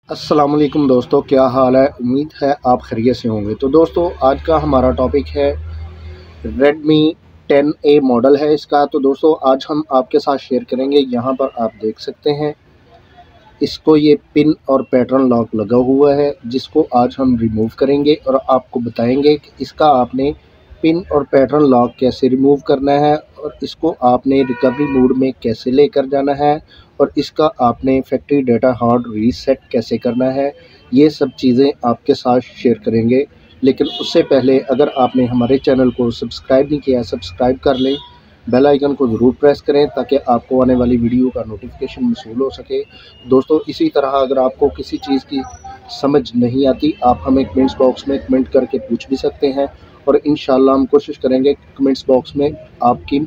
अस्सलामुअलैकुम दोस्तों, क्या हाल है। उम्मीद है आप खैरियत से होंगे। तो दोस्तों, आज का हमारा टॉपिक है Redmi 10A मॉडल है इसका। तो दोस्तों, आज हम आपके साथ शेयर करेंगे। यहाँ पर आप देख सकते हैं इसको, ये पिन और पैटर्न लॉक लगा हुआ है, जिसको आज हम रिमूव करेंगे और आपको बताएंगे कि इसका आपने पिन और पैटर्न लॉक कैसे रिमूव करना है और इसको आपने रिकवरी मोड में कैसे लेकर जाना है और इसका आपने फैक्ट्री डाटा हार्ड रीसेट कैसे करना है। ये सब चीज़ें आपके साथ शेयर करेंगे। लेकिन उससे पहले अगर आपने हमारे चैनल को सब्सक्राइब नहीं किया, सब्सक्राइब कर लें, बेल आइकन को ज़रूर प्रेस करें ताकि आपको आने वाली वीडियो का नोटिफिकेशन मौसूल हो सके। दोस्तों, इसी तरह अगर आपको किसी चीज़ की समझ नहीं आती, आप हमें कमेंट्स बॉक्स में कमेंट करके पूछ भी सकते हैं और इंशाल्लाह हम कोशिश करेंगे कमेंट्स बॉक्स में आपकी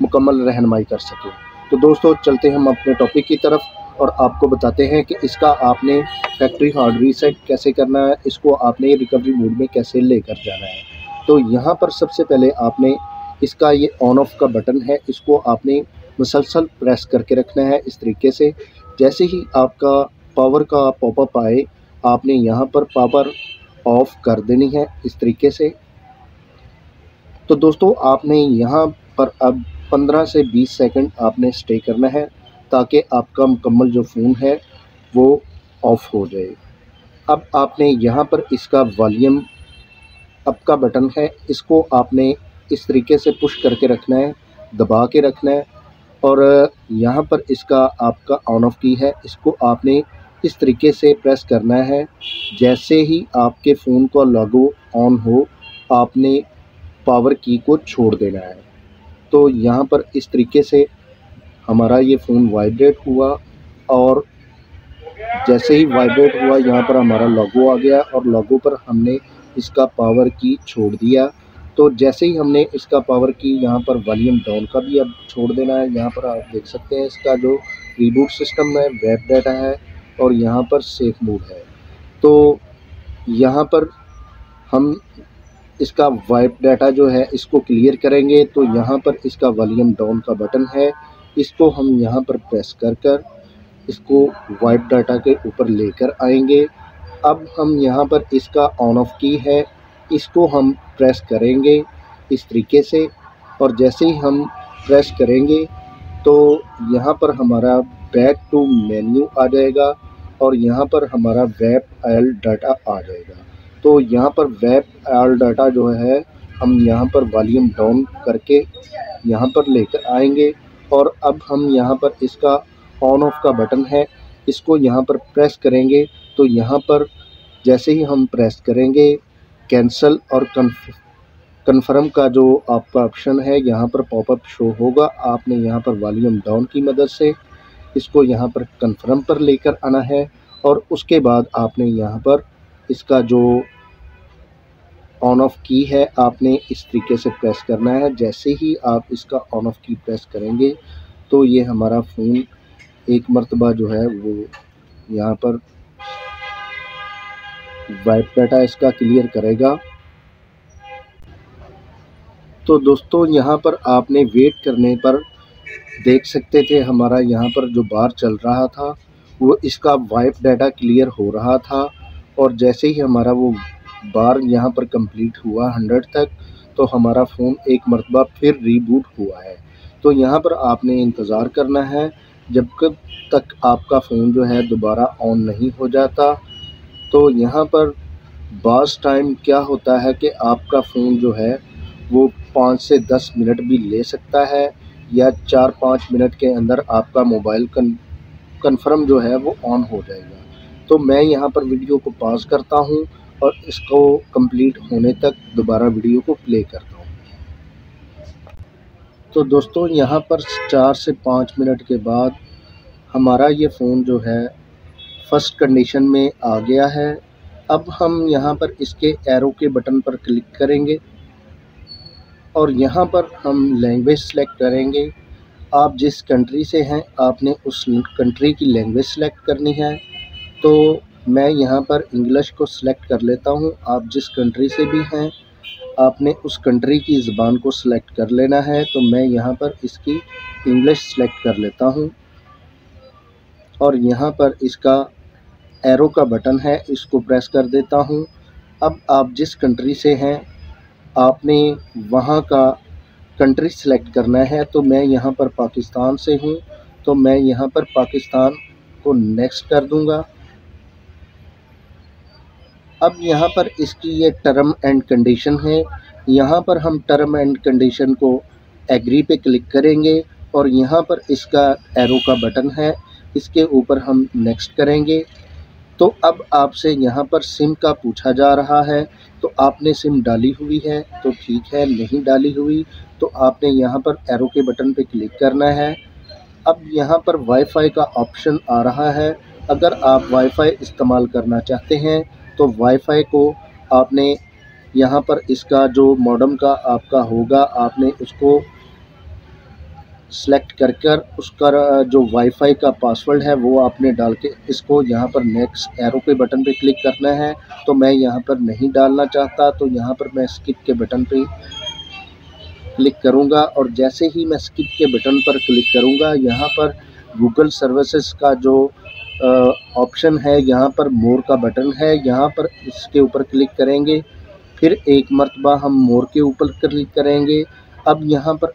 मुकम्मल रहनुमाई कर सकें। तो दोस्तों, चलते हैं हम अपने टॉपिक की तरफ और आपको बताते हैं कि इसका आपने फैक्ट्री हार्ड रीसेट कैसे करना है, इसको आपने रिकवरी मोड में कैसे लेकर जाना है। तो यहाँ पर सबसे पहले आपने इसका ये ऑन ऑफ का बटन है, इसको आपने मुसलसल प्रेस करके रखना है इस तरीके से। जैसे ही आपका पावर का पॉपअप आए, आपने यहाँ पर पावर ऑफ कर देनी है इस तरीके से। तो दोस्तों, आपने यहाँ पर अब 15 से 20 सेकंड आपने स्टे करना है ताकि आपका मुकम्मल जो फ़ोन है वो ऑफ़ हो जाए। अब आपने यहाँ पर इसका वॉल्यूम अप का बटन है, इसको आपने इस तरीके से पुश करके रखना है, दबा के रखना है और यहाँ पर इसका आपका ऑन ऑफ की है, इसको आपने इस तरीके से प्रेस करना है। जैसे ही आपके फ़ोन का लोगो ऑन हो, आपने पावर की को छोड़ देना है। तो यहाँ पर इस तरीके से हमारा ये फ़ोन वाइब्रेट हुआ और जैसे ही वाइब्रेट हुआ, यहाँ पर हमारा लोगो आ गया और लोगो पर हमने इसका पावर की छोड़ दिया। तो जैसे ही हमने इसका पावर की, यहाँ पर वॉल्यूम डाउन का भी अब छोड़ देना है। यहाँ पर आप देख सकते हैं इसका जो रीबूट सिस्टम है, वेब डाटा है और यहाँ पर सेफ मोड है। तो यहाँ पर हम इसका वाइप डाटा जो है इसको क्लियर करेंगे। तो यहाँ पर इसका वॉल्यूम डाउन का बटन है, इसको हम यहाँ पर प्रेस कर इसको वाइप डाटा के ऊपर लेकर आएंगे। अब हम यहाँ पर इसका ऑन ऑफ की है, इसको हम प्रेस करेंगे इस तरीके से और जैसे ही हम प्रेस करेंगे तो यहाँ पर हमारा बैक टू मेन्यू आ जाएगा और यहाँ पर हमारा वेब आयल डाटा आ जाएगा। तो यहाँ पर वेब आयल डाटा जो है हम यहाँ पर वॉल्यूम डाउन करके यहाँ पर लेकर आएंगे और अब हम यहाँ पर इसका ऑन ऑफ का बटन है, इसको यहाँ पर प्रेस करेंगे। तो यहाँ पर जैसे ही हम प्रेस करेंगे, कैंसिल और कन्फर्म का जो आपका ऑप्शन है यहाँ पर पॉपअप शो होगा। आपने यहाँ पर वॉल्यूम डाउन की मदद से इसको यहाँ पर कन्फर्म पर लेकर आना है और उसके बाद आपने यहाँ पर इसका जो ऑन ऑफ की है आपने इस तरीके से प्रेस करना है। जैसे ही आप इसका ऑन ऑफ की प्रेस करेंगे तो ये हमारा फ़ोन एक मर्तबा जो है वो यहाँ पर वाइप डाटा इसका क्लियर करेगा। तो दोस्तों, यहाँ पर आपने वेट करने पर देख सकते थे हमारा यहाँ पर जो बार चल रहा था वो इसका वाइप डाटा क्लियर हो रहा था और जैसे ही हमारा वो बार यहाँ पर कंप्लीट हुआ 100 तक, तो हमारा फ़ोन एक मरतबा फिर रीबूट हुआ है। तो यहाँ पर आपने इंतज़ार करना है जब तक आपका फ़ोन जो है दोबारा ऑन नहीं हो जाता। तो यहाँ पर बाज़ टाइम क्या होता है कि आपका फ़ोन जो है वो 5 से 10 मिनट भी ले सकता है या 4-5 मिनट के अंदर आपका मोबाइल कन्फर्म जो है वो ऑन हो जाएगा। तो मैं यहाँ पर वीडियो को पॉज़ करता हूँ और इसको कंप्लीट होने तक दोबारा वीडियो को प्ले करता हूँ। तो दोस्तों, यहाँ पर 4 से 5 मिनट के बाद हमारा ये फ़ोन जो है फर्स्ट कंडीशन में आ गया है। अब हम यहाँ पर इसके एरो के बटन पर क्लिक करेंगे और यहाँ पर हम लैंग्वेज सेलेक्ट करेंगे। आप जिस कंट्री से हैं आपने उस कंट्री की लैंग्वेज सेलेक्ट करनी है। तो मैं यहाँ पर इंग्लिश को सिलेक्ट कर लेता हूँ। आप जिस कंट्री से भी हैं आपने उस कंट्री की ज़बान को सिलेक्ट कर लेना है। तो मैं यहाँ पर इसकी इंग्लिश सेलेक्ट कर लेता हूँ और यहाँ पर इसका एरो का बटन है इसको प्रेस कर देता हूँ। अब आप जिस कंट्री से हैं आपने वहाँ का कंट्री सेलेक्ट करना है। तो मैं यहाँ पर पाकिस्तान से हूँ, तो मैं यहाँ पर पाकिस्तान को नेक्स्ट कर दूँगा। अब यहाँ पर इसकी ये टर्म एंड कंडीशन है, यहाँ पर हम टर्म एंड कंडीशन को एग्री पे क्लिक करेंगे और यहाँ पर इसका एरो का बटन है, इसके ऊपर हम नेक्स्ट करेंगे। तो अब आपसे यहाँ पर सिम का पूछा जा रहा है, तो आपने सिम डाली हुई है तो ठीक है, नहीं डाली हुई तो आपने यहाँ पर एरो के बटन पे क्लिक करना है। अब यहाँ पर वाईफाई का ऑप्शन आ रहा है, अगर आप वाईफाई इस्तेमाल करना चाहते हैं तो वाईफाई को आपने यहाँ पर इसका जो मॉडेम का आपका होगा आपने उसको सेलेक्ट कर उसका जो वाईफाई का पासवर्ड है वो आपने डाल के इसको यहाँ पर नेक्स्ट एरो के बटन पे क्लिक करना है। तो मैं यहाँ पर नहीं डालना चाहता, तो यहाँ पर मैं स्किप के बटन पे क्लिक करूँगा और जैसे ही मैं स्किप के बटन पर क्लिक करूँगा यहाँ पर गूगल सर्विसेज का जो ऑप्शन है, यहाँ पर मोर का बटन है, यहाँ पर इसके ऊपर क्लिक करेंगे, फिर एक मरतबा हम मोर के ऊपर क्लिक करेंगे। अब यहाँ पर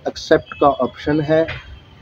एक्सेप्ट का ऑप्शन है,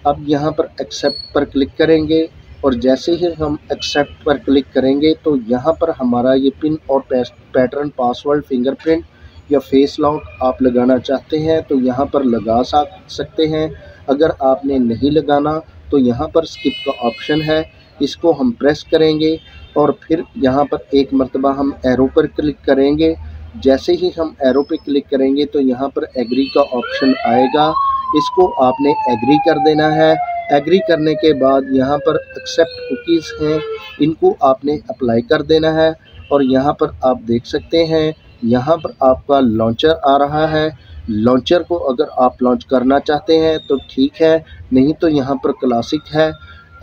अब यहाँ पर एक्सेप्ट पर क्लिक करेंगे और जैसे ही हम एक्सेप्ट पर क्लिक करेंगे तो यहाँ पर हमारा ये पिन और पैटर्न पासवर्ड फिंगरप्रिंट या फेस लॉक आप लगाना चाहते हैं तो यहाँ पर लगा सकते हैं। अगर आपने नहीं लगाना तो यहाँ पर स्किप का ऑप्शन है, इसको हम प्रेस करेंगे और फिर यहाँ पर एक मरतबा हम एरो पर क्लिक करेंगे। जैसे ही हम एरो पे क्लिक करेंगे तो यहाँ पर एग्री का ऑप्शन आएगा, इसको आपने एग्री कर देना है। एग्री करने के बाद यहाँ पर एक्सेप्ट कुकीज़ हैं, इनको आपने अप्लाई कर देना है और यहाँ पर आप देख सकते हैं यहाँ पर आपका लॉन्चर आ रहा है। लॉन्चर को अगर आप लॉन्च करना चाहते हैं तो ठीक है, नहीं तो यहाँ पर क्लासिक है।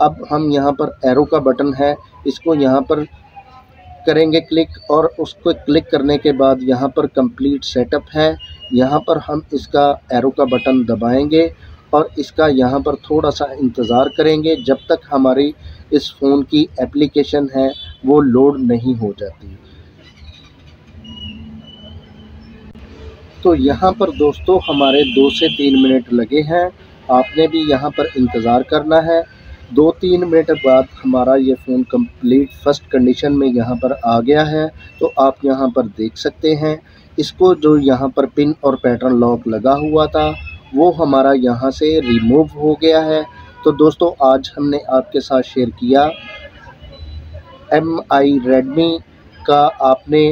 अब हम यहाँ पर एरो का बटन है इसको यहाँ पर करेंगे क्लिक और उसको क्लिक करने के बाद यहाँ पर कंप्लीट सेटअप है, यहाँ पर हम इसका एरो का बटन दबाएंगे और इसका यहाँ पर थोड़ा सा इंतज़ार करेंगे जब तक हमारी इस फ़ोन की एप्लीकेशन है वो लोड नहीं हो जाती। तो यहाँ पर दोस्तों हमारे 2 से 3 मिनट लगे हैं, आपने भी यहाँ पर इंतज़ार करना है। 2-3 मिनट बाद हमारा ये फ़ोन कंप्लीट फर्स्ट कंडीशन में यहाँ पर आ गया है। तो आप यहाँ पर देख सकते हैं इसको जो यहाँ पर पिन और पैटर्न लॉक लगा हुआ था वो हमारा यहाँ से रिमूव हो गया है। तो दोस्तों आज हमने आपके साथ शेयर किया MI रेडमी का आपने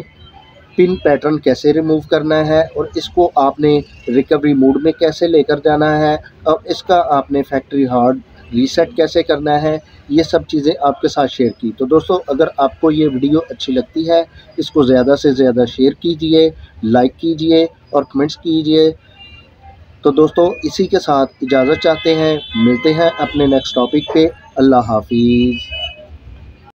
पिन पैटर्न कैसे रिमूव करना है और इसको आपने रिकवरी मोड में कैसे लेकर जाना है और इसका आपने फैक्ट्री हार्ड रीसेट कैसे करना है, ये सब चीज़ें आपके साथ शेयर की। तो दोस्तों अगर आपको ये वीडियो अच्छी लगती है इसको ज़्यादा से ज़्यादा शेयर कीजिए, लाइक कीजिए और कमेंट्स कीजिए। तो दोस्तों इसी के साथ इजाज़त चाहते हैं, मिलते हैं अपने नेक्स्ट टॉपिक पे। अल्लाह हाफिज़।